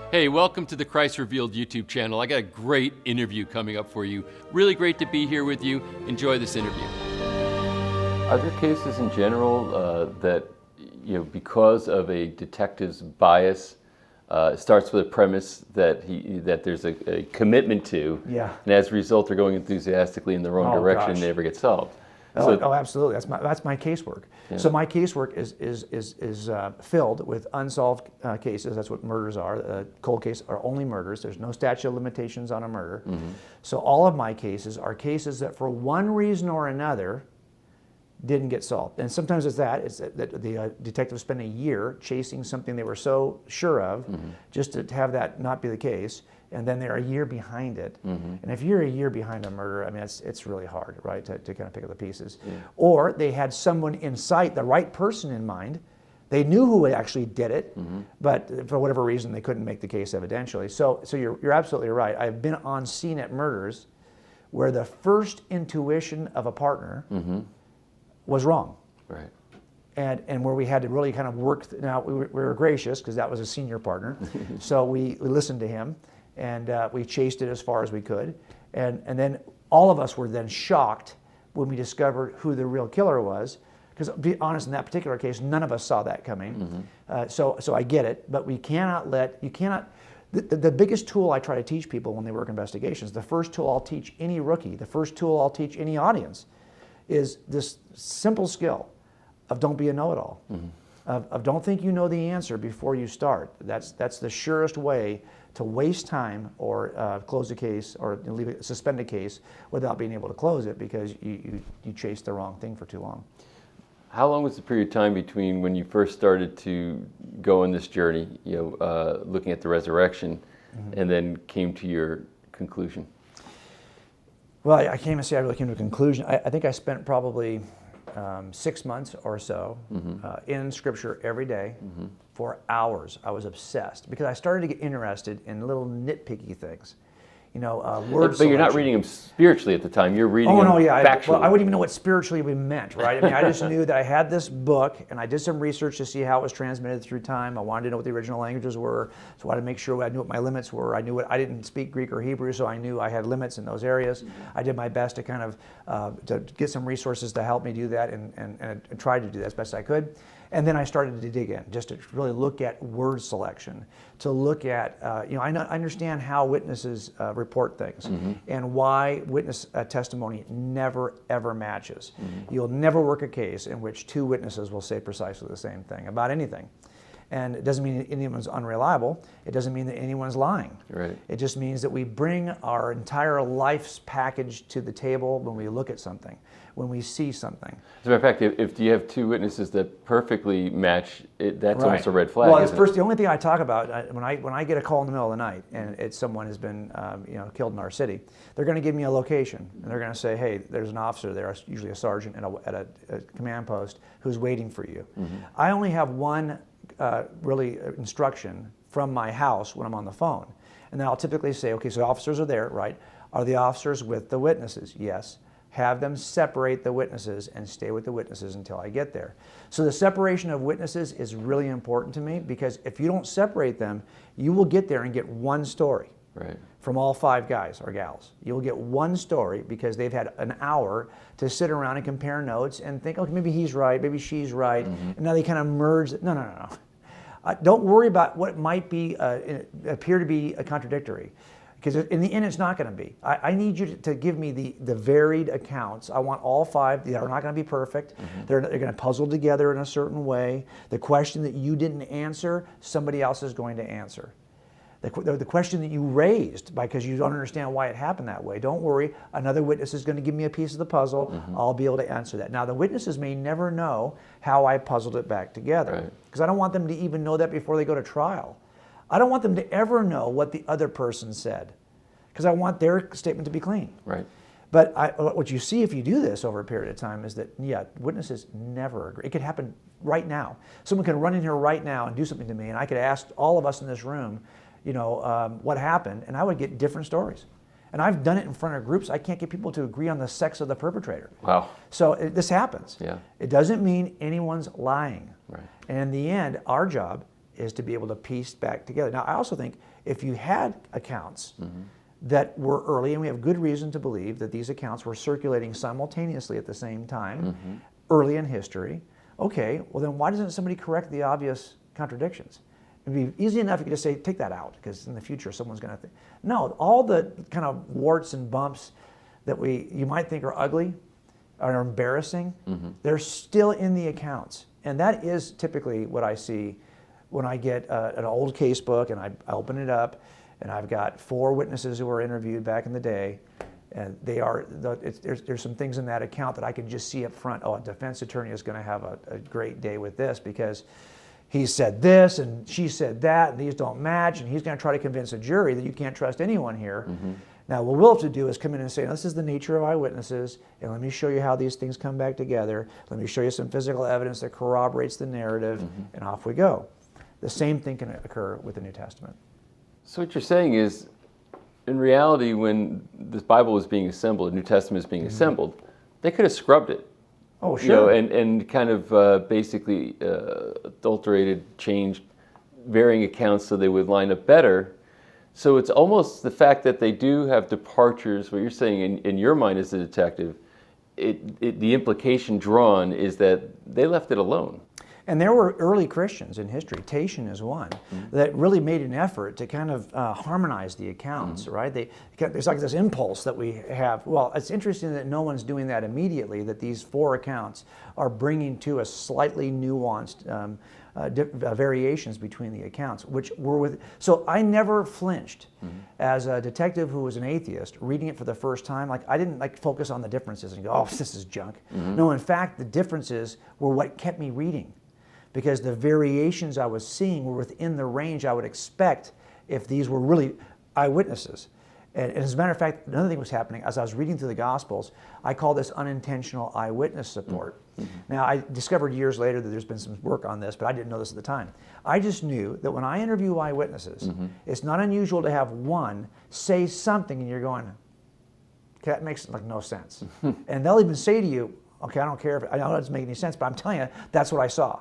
Hey, welcome to the Christ Revealed YouTube channel. I got a great interview coming up for you. Really great to be here with you. Enjoy this interview. Are there cases in general that, because of a detective's bias, it starts with a premise that there's a commitment to, and as a result, they're going enthusiastically in the wrong direction and never get solved? Absolutely. That's my casework. Yeah. So my casework is filled with unsolved cases. That's what murders are. Cold case are only murders. There's no statute of limitations on a murder. Mm-hmm. So all of my cases are cases that, for one reason or another, didn't get solved. And sometimes it's that the detectives spend a year chasing something they were so sure of, just to have that not be the case. And then they're a year behind it. Mm-hmm. And if you're a year behind a murder, I mean, it's really hard, right, to kind of pick up the pieces. Yeah. Or they had someone in sight, the right person in mind. They knew who actually did it, but for whatever reason, they couldn't make the case evidentially. So you're absolutely right. I've been on scene at murders where the first intuition of a partner was wrong. Right. And where we had to really kind of work. Now, we were gracious because that was a senior partner. So we listened to him. And we chased it as far as we could. And then all of us were then shocked when we discovered who the real killer was. Because to be honest, in that particular case, none of us saw that coming. So I get it, but you cannot, the biggest tool I try to teach people when they work investigations, the first tool I'll teach any rookie, the first tool I'll teach any audience, is this simple skill of don't be a know-it-all. Of don't think you know the answer before you start. That's the surest way to waste time or close a case or suspend a case without being able to close it because you chased the wrong thing for too long. How long was the period of time between when you first started to go on this journey, looking at the resurrection, and then came to your conclusion? Well, I can't even say I really came to a conclusion. I think I spent probably 6 months or so in Scripture every day for hours. I was obsessed because I started to get interested in little nitpicky things. Words. But you're not reading them spiritually at the time. You're reading them factually. I wouldn't even know what spiritually we meant, right? I mean, I just knew that I had this book, and I did some research to see how it was transmitted through time. I wanted to know what the original languages were, so I wanted to make sure I knew what my limits were. I didn't speak Greek or Hebrew, so I knew I had limits in those areas. I did my best to kind of to get some resources to help me do that, and tried to do that as best I could. And then I started to dig in, just to really look at word selection, to look at, I understand how witnesses report things and why witness testimony never, ever matches. You'll never work a case in which two witnesses will say precisely the same thing about anything. And it doesn't mean that anyone's unreliable. It doesn't mean that anyone's lying. Right. It just means that we bring our entire life's package to the table when we look at something, when we see something. As a matter of fact, if you have two witnesses that perfectly match, that's almost a red flag. Well, the only thing I talk about when I get a call in the middle of the night and someone has been killed in our city, they're going to give me a location and they're going to say, hey, there's an officer there, usually a sergeant at a command post, who's waiting for you. I only have one instruction from my house when I'm on the phone. And then I'll typically say, okay, so officers are there, right? Are the officers with the witnesses? Yes. Have them separate the witnesses and stay with the witnesses until I get there. So the separation of witnesses is really important to me because if you don't separate them, you will get there and get one story. Right. From all 5 guys or gals. You'll get one story because they've had an hour to sit around and compare notes and think, okay, maybe he's right, maybe she's right. And now they kind of merge. No. Don't worry about what might be appear to be contradictory, because in the end it's not going to be. I need you to give me the varied accounts. I want all 5. They are not going to be perfect. They're going to puzzle together in a certain way. The question that you didn't answer, somebody else is going to answer. The question that you raised because you don't understand why it happened that way, don't worry, another witness is going to give me a piece of the puzzle. I'll be able to answer that. Now, the witnesses may never know how I puzzled it back together because I don't want them to even know that before they go to trial. I don't want them to ever know what the other person said because I want their statement to be clean. Right. But what you see if you do this over a period of time is that, witnesses never agree. It could happen right now. Someone could run in here right now and do something to me, and I could ask all of us in this room, what happened, and I would get different stories. And I've done it in front of groups. I can't get people to agree on the sex of the perpetrator. Wow. So this happens. Yeah. It doesn't mean anyone's lying. Right. And in the end, our job is to be able to piece back together. Now, I also think if you had accounts that were early, and we have good reason to believe that these accounts were circulating simultaneously at the same time, early in history, okay, well then why doesn't somebody correct the obvious contradictions? It'd be easy enough if you could just say, take that out, because in the future someone's going to think. No, all the kind of warts and bumps that you might think are ugly, are embarrassing, they're still in the accounts. And that is typically what I see when I get an old case book and I open it up, and I've got 4 witnesses who were interviewed back in the day, and there's some things in that account that I can just see up front. Oh, a defense attorney is going to have a great day with this, because he said this and she said that, and these don't match, and he's going to try to convince a jury that you can't trust anyone here. Now, what we'll have to do is come in and say, this is the nature of eyewitnesses, and let me show you how these things come back together. Let me show you some physical evidence that corroborates the narrative, and off we go. The same thing can occur with the New Testament. So what you're saying is, in reality, when the Bible was being assembled, the New Testament is being assembled, they could have scrubbed it. Oh, sure. And kind of basically adulterated, changed varying accounts so they would line up better. So it's almost the fact that they do have departures, what you're saying in your mind as a detective, the implication drawn is that they left it alone. And there were early Christians in history, Tatian is one, that really made an effort to kind of harmonize the accounts, right? There's like this impulse that we have. Well, it's interesting that no one's doing that immediately, that these 4 accounts are bringing to a slightly nuanced variations between the accounts, which were with. So I never flinched as a detective who was an atheist, reading it for the first time. Like, I didn't focus on the differences and go, oh, this is junk. No, in fact, the differences were what kept me reading, because the variations I was seeing were within the range I would expect if these were really eyewitnesses. And as a matter of fact, another thing was happening as I was reading through the Gospels. I call this unintentional eyewitness support. Now, I discovered years later that there's been some work on this, but I didn't know this at the time. I just knew that when I interview eyewitnesses, it's not unusual to have one say something and you're going, okay, that makes no sense. And they'll even say to you, okay, I don't care if I know it doesn't make any sense, but I'm telling you, that's what I saw.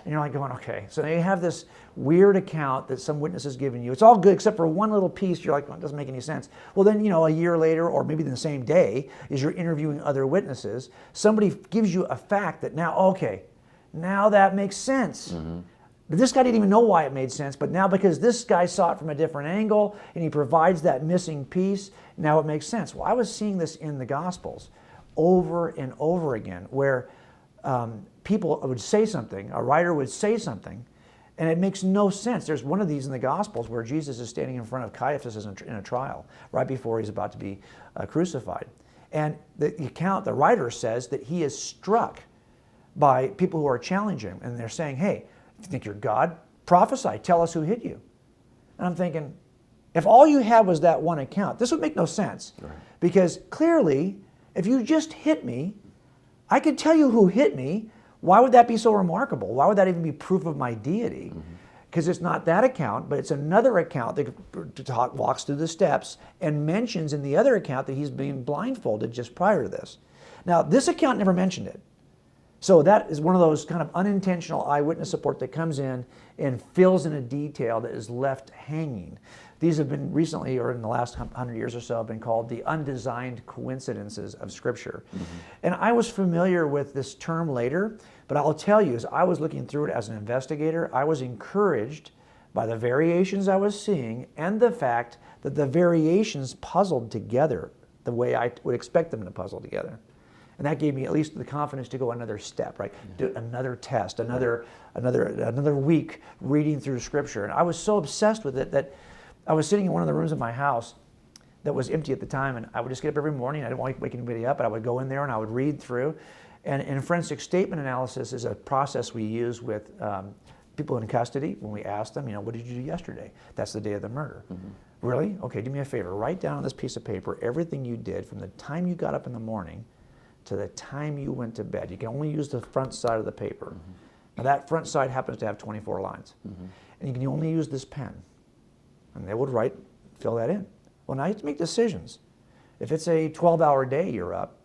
And you're like going, okay. So now you have this weird account that some witness has given you. It's all good except for one little piece. You're like, well, it doesn't make any sense. Well, then, a year later, or maybe the same day, as you're interviewing other witnesses, somebody gives you a fact that now, okay, now that makes sense. But this guy didn't even know why it made sense, but now because this guy saw it from a different angle and he provides that missing piece, now it makes sense. Well, I was seeing this in the Gospels over and over again, where people would say something, a writer would say something, and it makes no sense. There's one of these in the Gospels where Jesus is standing in front of Caiaphas in a trial, right before he's about to be crucified. And the writer says that he is struck by people who are challenging him, and they're saying, hey, if you think you're God, prophesy, tell us who hit you. And I'm thinking, if all you had was that one account, this would make no sense. Right. Because clearly, if you just hit me, I could tell you who hit me. Why would that be so remarkable? Why would that even be proof of my deity? Because it's not that account, but it's another account that walks through the steps and mentions in the other account that he's being blindfolded just prior to this. Now, this account never mentioned it. So that is one of those kind of unintentional eyewitness support that comes in and fills in a detail that is left hanging. These have been recently, or in the last 100 years or so, have been called the undesigned coincidences of Scripture. And I was familiar with this term later, but I'll tell you, as I was looking through it as an investigator, I was encouraged by the variations I was seeing and the fact that the variations puzzled together the way I would expect them to puzzle together. And that gave me at least the confidence to go another step, right? Do another test, another week reading through Scripture. And I was so obsessed with it that I was sitting in one of the rooms of my house that was empty at the time, and I would just get up every morning. I didn't want to wake anybody up, but I would go in there and I would read through. And forensic statement analysis is a process we use with people in custody when we ask them, what did you do yesterday? That's the day of the murder. Really? Okay, do me a favor. Write down on this piece of paper everything you did from the time you got up in the morning to the time you went to bed. You can only use the front side of the paper. Now that front side happens to have 24 lines. And you can only use this pen. And they would fill that in. Well, now you have to make decisions. If it's a 12-hour day you're up,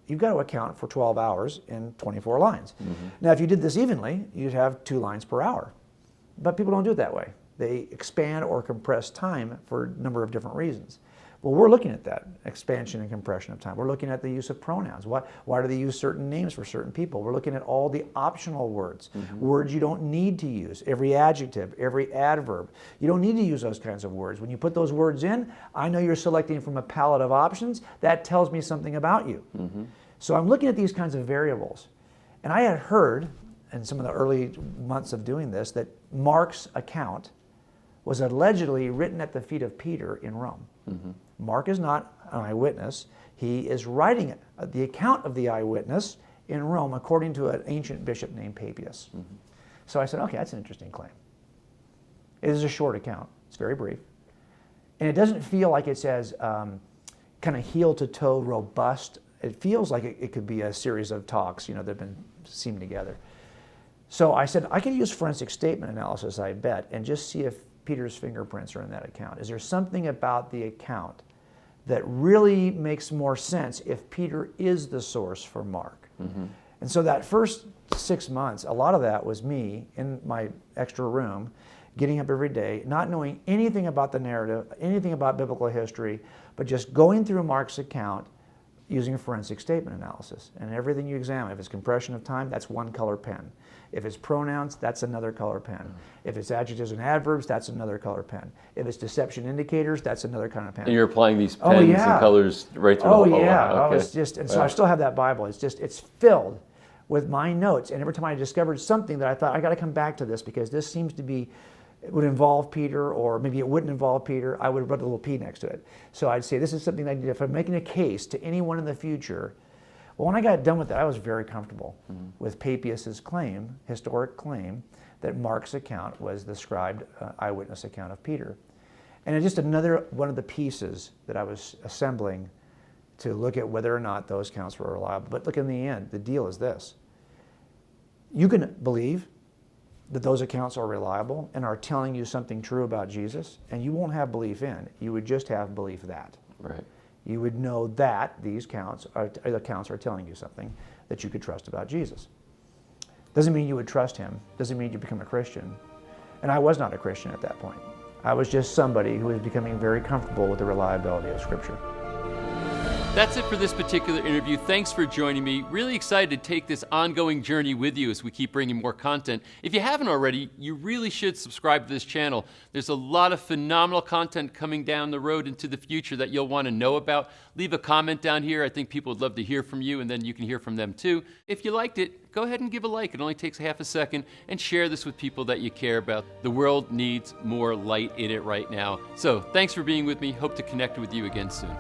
you've got to account for 12 hours in 24 lines. Now, if you did this evenly, you'd have 2 lines per hour. But people don't do it that way. They expand or compress time for a number of different reasons. Well, we're looking at that, expansion and compression of time. We're looking at the use of pronouns. Why do they use certain names for certain people? We're looking at all the optional words, words you don't need to use, every adjective, every adverb. You don't need to use those kinds of words. When you put those words in, I know you're selecting from a palette of options. That tells me something about you. So I'm looking at these kinds of variables. And I had heard in some of the early months of doing this that Mark's account was allegedly written at the feet of Peter in Rome. Mark is not an eyewitness. He is writing the account of the eyewitness in Rome according to an ancient bishop named Papias. So I said, okay, that's an interesting claim. It is a short account. It's very brief. And it doesn't feel like it's as kind of heel-to-toe robust. It feels like it could be a series of talks, that have been seamed together. So I said, I could use forensic statement analysis, I bet, and just see if Peter's fingerprints are in that account. Is there something about the account that really makes more sense if Peter is the source for Mark? And so that first 6 months, a lot of that was me in my extra room, getting up every day, not knowing anything about the narrative, anything about biblical history, but just going through Mark's account using a forensic statement analysis. And everything you examine, if it's compression of time, that's one color pen. If it's pronouns, that's another color pen. If it's adjectives and adverbs, that's another color pen. If it's deception indicators, that's another kind of pen. And you're applying these pens and colors right through the whole. Yeah. Okay. So I still have that Bible. It's filled with my notes. And every time I discovered something that I thought, I got to come back to this because this seems to be, it would involve Peter, or maybe it wouldn't involve Peter, I would put a little P next to it. So I'd say, this is something that if I'm making a case to anyone in the future. Well, when I got done with that, I was very comfortable with Papias's claim, historic claim, that Mark's account was the scribed eyewitness account of Peter. And it's just another one of the pieces that I was assembling to look at whether or not those accounts were reliable. But look, in the end, the deal is this. You can believe that those accounts are reliable and are telling you something true about Jesus, and you won't have belief in. You would just have belief that. Right. You would know that these accounts are telling you something that you could trust about Jesus. Doesn't mean you would trust him. Doesn't mean you become a Christian. And I was not a Christian at that point. I was just somebody who was becoming very comfortable with the reliability of Scripture. That's it for this particular interview. Thanks for joining me. Really excited to take this ongoing journey with you as we keep bringing more content. If you haven't already, you really should subscribe to this channel. There's a lot of phenomenal content coming down the road into the future that you'll want to know about. Leave a comment down here. I think people would love to hear from you, and then you can hear from them too. If you liked it, go ahead and give a like. It only takes half a second, and share this with people that you care about. The world needs more light in it right now. So thanks for being with me. Hope to connect with you again soon.